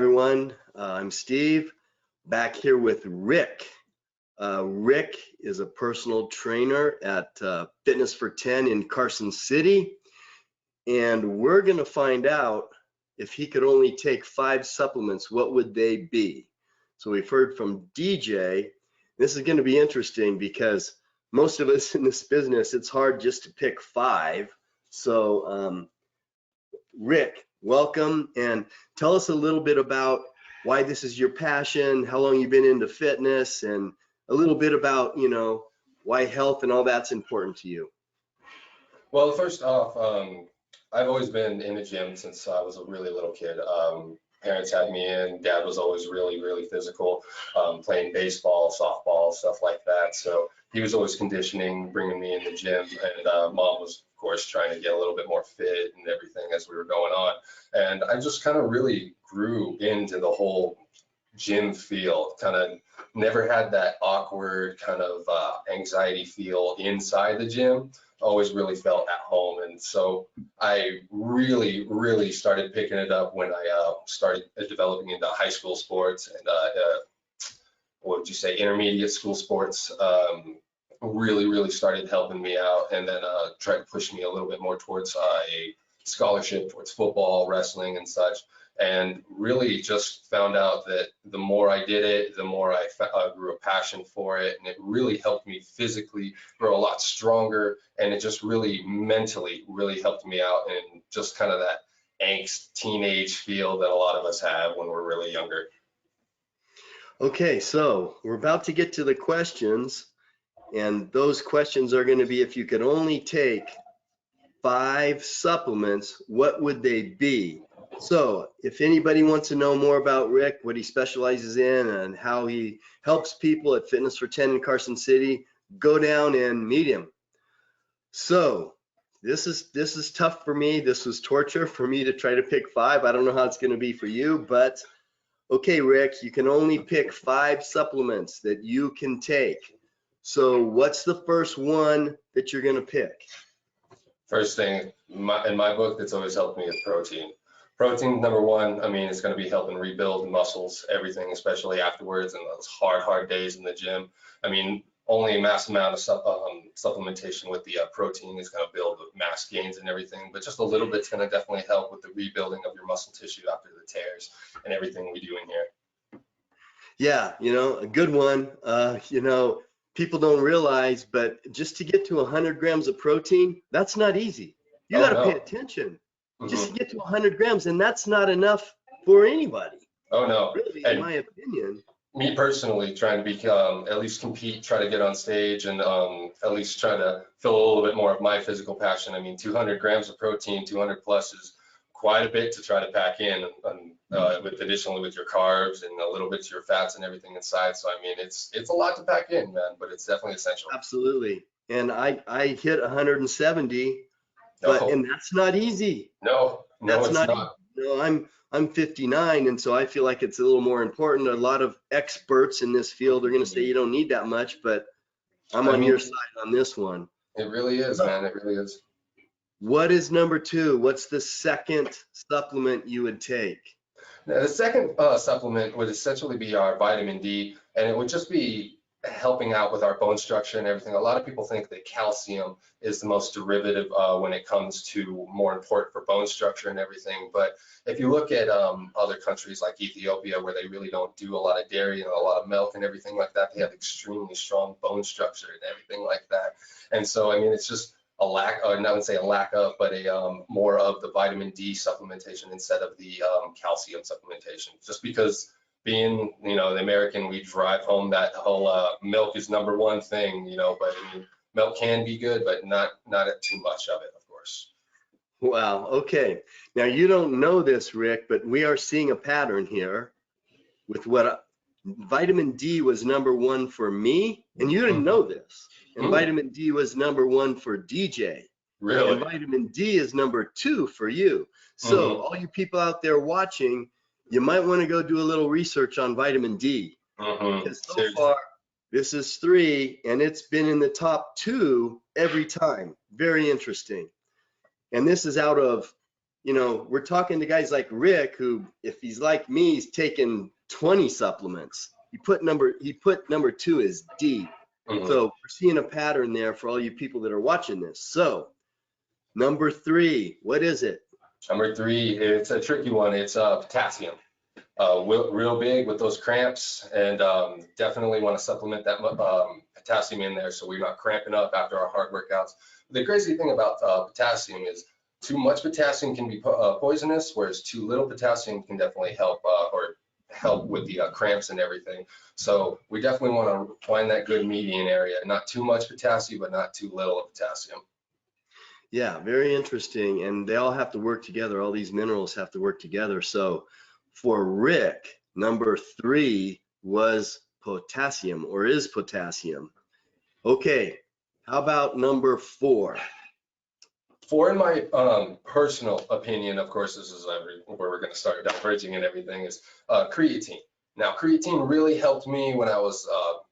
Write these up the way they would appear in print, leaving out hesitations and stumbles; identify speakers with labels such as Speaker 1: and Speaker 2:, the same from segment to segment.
Speaker 1: everyone. I'm Steve, back here with Rick. Rick is a personal trainer at Fitness for 10 in Carson City, and we're going to find out if he could only take 5 supplements, what would they be? So we've heard from DJ. This is going to be interesting because most of us in this business, it's hard just to pick 5. So Rick, welcome, and tell us a little bit about why this is your passion, how long you've been into fitness, and a little bit about, why health and all that's important to you.
Speaker 2: Well, first off, I've always been in the gym since I was a really little kid. Parents had me in. Dad was always really physical, playing baseball, softball, stuff like that. So he was always conditioning, bringing me in the gym, and mom was, of course, trying to get a little bit more fit and everything as we were going on. And I just kind of really grew into the whole gym feel. Kind of never had that awkward kind of anxiety feel inside the gym. Always really felt at home, and so I really started picking it up when I started developing into high school sports and what would you say, intermediate school sports. Really started helping me out, and then tried to push me a little bit more towards a scholarship towards football, wrestling, and such. And really just found out that the more I did it, the more I grew a passion for it, and it really helped me physically grow a lot stronger, and it just really mentally really helped me out, and just kind of that angst teenage feel that a lot of us have when we're really younger.
Speaker 1: Okay, so we're about to get to the questions, and those questions are going to be, if you could only take 5 supplements, what would they be? So if anybody wants to know more about Rick, what he specializes in, and how he helps people at Fitness for 10 in Carson City, go down and meet him. So this is tough for me. This was torture for me to try to pick 5. I don't know how it's going to be for you, but okay, Rick, you can only pick 5 supplements that you can take. So what's the first one that you're going to pick?
Speaker 2: First thing in my book that's always helped me is protein. Protein, number one, I mean, it's going to be helping rebuild muscles, everything, especially afterwards and those hard days in the gym. I mean, only a mass amount of supplementation with the protein is going to build mass gains and everything, but just a little bit's going to definitely help with the rebuilding of your muscle tissue after the tears and everything we do in here.
Speaker 1: Yeah, a good one. People don't realize, but just to get to 100 grams of protein, that's not easy. You got to pay attention. Just to get to 100 grams, and that's not enough for anybody.
Speaker 2: Oh no,
Speaker 1: really, in my opinion.
Speaker 2: Me personally, trying to be at least compete, try to get on stage, and at least try to fill a little bit more of my physical passion. I mean, 200 grams of protein, 200 plus is quite a bit to try to pack in, with additionally with your carbs and a little bit of your fats and everything inside. So I mean, it's a lot to pack in, man, but it's definitely essential.
Speaker 1: Absolutely. And I hit 170. And that's not easy.
Speaker 2: No, it's not.
Speaker 1: No, I'm 59, and so I feel like it's a little more important. A lot of experts in this field are going to say you don't need that much, but I'm on your side on this one.
Speaker 2: It really is, man. It really is.
Speaker 1: What is number 2? What's the second supplement you would take?
Speaker 2: Now, the second supplement would essentially be our vitamin D, and it would just be helping out with our bone structure and everything. A lot of people think that calcium is the most derivative when it comes to more important for bone structure and everything. But if you look at other countries like Ethiopia, where they really don't do a lot of dairy and a lot of milk and everything like that, they have extremely strong bone structure and everything like that. And so, I mean, it's just a lack, or I wouldn't say a lack of, but a more of the vitamin D supplementation instead of the calcium supplementation, just because being, the American, we drive home that whole milk is number one thing, but I mean, milk can be good, but not too much of it, of course.
Speaker 1: Wow. Okay. Now you don't know this, Rick, but we are seeing a pattern here with what vitamin D was number 1 for me, and you didn't know this. And vitamin D was number 1 for DJ.
Speaker 2: Really?
Speaker 1: And vitamin D is number 2 for you. So all you people out there watching, you might want to go do a little research on vitamin D. Because so far, this is 3, and it's been in the top 2 every time. Very interesting. And this is out of you know, we're talking to guys like Rick, who, if he's like me, he's taken 20 supplements. He put number 2 is D. So we're seeing a pattern there for all you people that are watching this. So number 3, what is it?
Speaker 2: Number 3, it's a tricky one. It's potassium. Real big with those cramps, and definitely want to supplement that potassium in there so we're not cramping up after our hard workouts. The crazy thing about potassium is too much potassium can be poisonous, whereas too little potassium can definitely help or help with the cramps and everything. So we definitely want to find that good median area, not too much potassium, but not too little of potassium.
Speaker 1: Yeah, very interesting. And they all have to work together. All these minerals have to work together. So for Rick, number 3 was potassium, or is potassium. Okay, how about number 4?
Speaker 2: 4, in my personal opinion, of course, this is where we're going to start diverging and everything, is creatine. Now, creatine really helped me when I was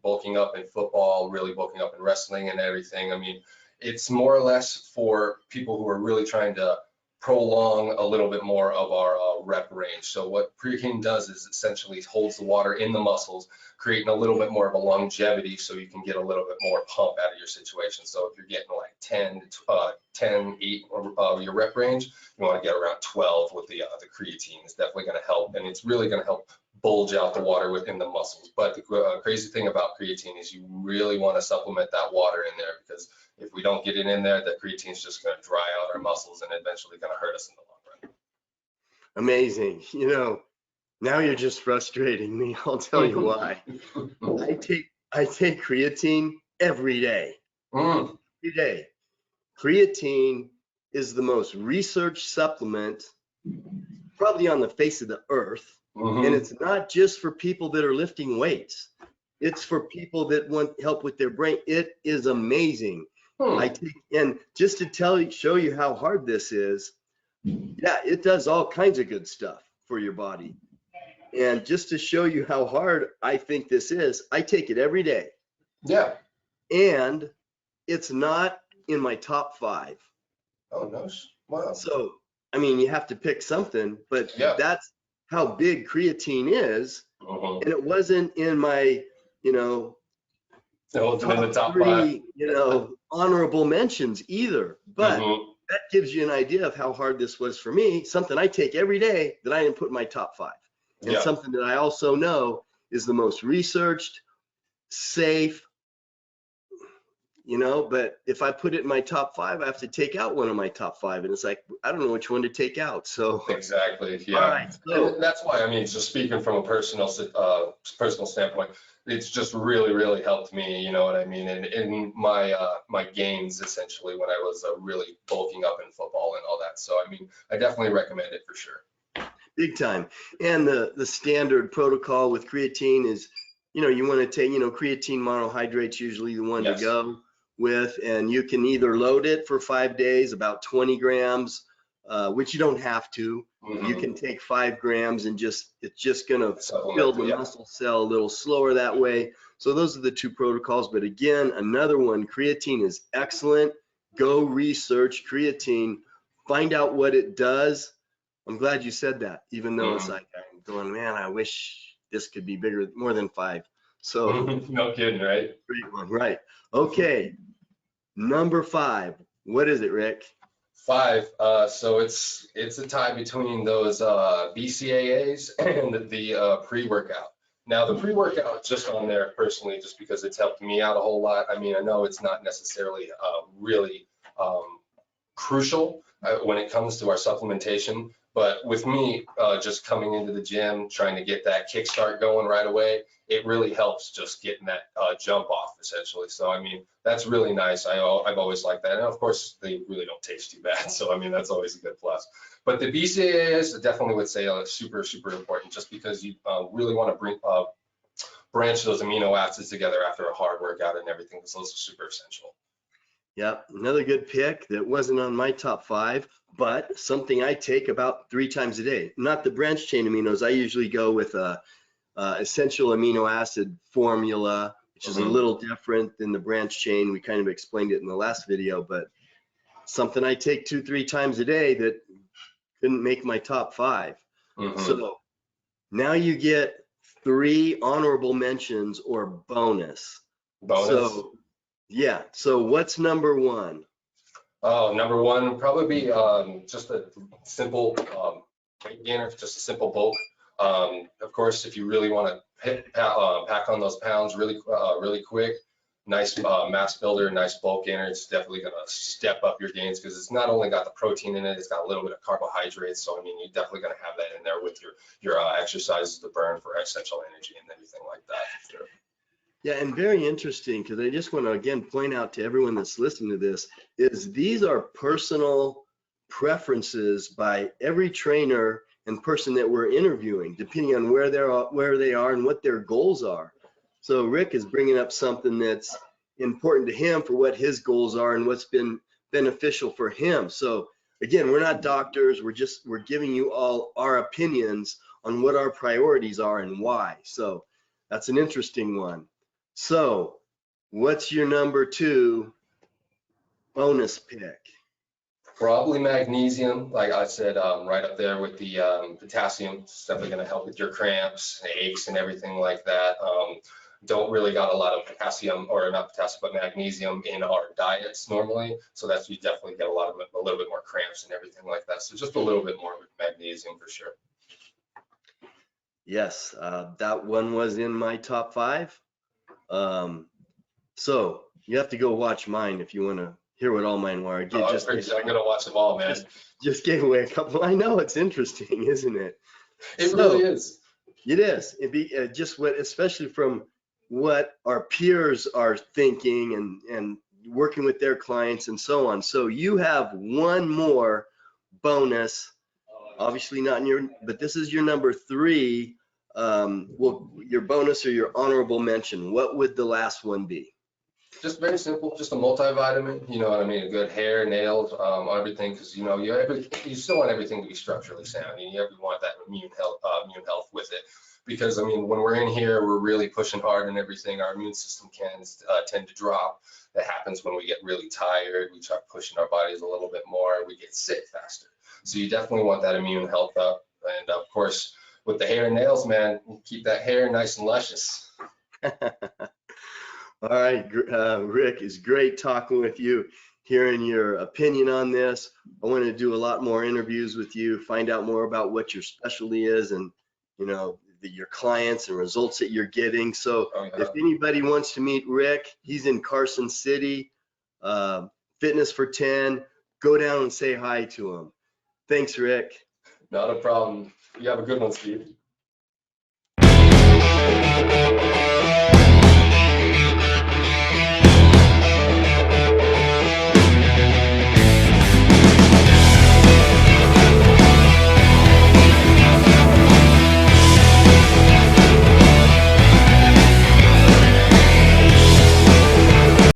Speaker 2: bulking up in football, really bulking up in wrestling and everything. I mean, it's more or less for people who are really trying to prolong a little bit more of our rep range. So what creatine does is essentially holds the water in the muscles, creating a little bit more of a longevity so you can get a little bit more pump out of your situation. So if you're getting like 8 your rep range, you want to get around 12 with the creatine. It's definitely going to help, and it's really going to help bulge out the water within the muscles. But the crazy thing about creatine is you really want to supplement that water in there, because if we don't get it in there, the creatine is just going to dry out our muscles and eventually going to hurt us in the long run.
Speaker 1: Amazing. You know, now you're just frustrating me. I'll tell you why. I take creatine every day. Every day. Creatine is the most researched supplement probably on the face of the earth. And it's not just for people that are lifting weights. It's for people that want help with their brain. It is amazing. And just to show you how hard this is, yeah, it does all kinds of good stuff for your body. And just to show you how hard I think this is, I take it every day.
Speaker 2: Yeah.
Speaker 1: And it's not in my top 5.
Speaker 2: Oh, no. Wow.
Speaker 1: So, I mean, you have to pick something, but
Speaker 2: yeah,
Speaker 1: that's how big creatine is. And it wasn't in my, you know,
Speaker 2: it wasn't in the top
Speaker 1: 3,
Speaker 2: 5.
Speaker 1: you know, honorable mentions either. But that gives you an idea of how hard this was for me. Something I take every day that I didn't put in my top 5. And something that I also know is the most researched, safe, you know, but if I put it in my top 5, I have to take out one of my top 5, and it's like, I don't know which one to take out. So
Speaker 2: exactly, yeah.
Speaker 1: All right, so,
Speaker 2: and that's why, I mean, just speaking from a personal standpoint, it's just really helped me, you know what I mean, and in my my gains essentially when I was really bulking up in football and all that. So I mean, I definitely recommend it for sure.
Speaker 1: Big time. And the standard protocol with creatine is, you know, you want to take, you know, creatine monohydrate's usually the one to go with, and you can either load it for 5 days, about 20 grams, which you don't have to. You can take 5 grams and it's just going to fill the muscle cell a little slower that way. So those are the 2 protocols. But again, another one, creatine is excellent. Go research creatine, find out what it does. I'm glad you said that, even though it's like, I'm going, man, I wish this could be bigger, more than 5. So
Speaker 2: no kidding, right?
Speaker 1: Great one, right? Okay, number 5. What is it, Rick?
Speaker 2: 5. So it's a tie between those BCAAs and the pre-workout. Now the pre-workout just on there personally, just because it's helped me out a whole lot. I mean, I know it's not necessarily really crucial when it comes to our supplementation, but with me just coming into the gym, trying to get that kickstart going right away, it really helps just getting that jump off essentially. So I mean, that's really nice. I've always liked that, and of course they really don't taste too bad. So I mean, that's always a good plus. But the BCAAs, I definitely would say super important, just because you really want to branch those amino acids together after a hard workout and everything, because those are super essential.
Speaker 1: Yep, another good pick that wasn't on my top 5, but something I take about 3 times a day. Not the branched chain aminos. I usually go with a essential amino acid formula, which is a little different than the branched chain. We kind of explained it in the last video, but something I take 2-3 times a day that couldn't make my top 5.
Speaker 2: Mhm.
Speaker 1: So now you get 3 honorable mentions or bonus.
Speaker 2: Bonus.
Speaker 1: So yeah, so what's number 1?
Speaker 2: Oh, number 1 would probably be just a simple weight gainer, just a simple bulk. Of course, if you really want to pack on those pounds really quick, nice mass builder, nice bulk gainer. It's definitely going to step up your gains because it's not only got the protein in it, it's got a little bit of carbohydrates. So I mean, you're definitely going to have that in there with your exercises to burn for essential energy and everything like that. For sure.
Speaker 1: Yeah, and very interesting, because I just want to again point out to everyone that's listening to this is these are personal preferences by every trainer and person that we're interviewing, depending on where they are and what their goals are. So Rick is bringing up something that's important to him for what his goals are and what's been beneficial for him. So again, we're not doctors, we're giving you all our opinions on what our priorities are and why. So that's an interesting one. So what's your number 2 bonus pick?
Speaker 2: Probably magnesium, like I said, right up there with the potassium. It's definitely going to help with your cramps, aches, and everything like that. Don't really got a lot of potassium, or not potassium, but magnesium in our diets normally. So that's, you definitely get a little bit more cramps and everything like that. So just a little bit more with magnesium for sure.
Speaker 1: Yes, that one was in my top 5. So you have to go watch mine if you want to hear what all mine were.
Speaker 2: I'm gonna watch them all, man.
Speaker 1: Just gave away a couple. I know, it's interesting, isn't it?
Speaker 2: It really is.
Speaker 1: It is. It'd be just what, especially from what our peers are thinking and working with their clients and so on. So you have one more bonus, obviously not in your, but this is your number 3. Well, your bonus or your honorable mention. What would the last one be?
Speaker 2: Just very simple, just a multivitamin, you know what I mean? A good hair, nails, everything, because you know you still want everything to be structurally sound. You want that immune health with it, because I mean when we're in here, we're really pushing hard and everything. Our immune system can tend to drop. That happens when we get really tired. We start pushing our bodies a little bit more. We get sick faster. So you definitely want that immune health up, and of course with the hair and nails, man, keep that hair nice and luscious.
Speaker 1: All right, Rick, it's great talking with you, hearing your opinion on this. I want to do a lot more interviews with you, find out more about what your specialty is and, you know, your clients and results that you're getting. So if anybody wants to meet Rick, he's in Carson City, Fitness for 10, go down and say hi to him. Thanks, Rick.
Speaker 2: Not a problem. You have a good one, Steve.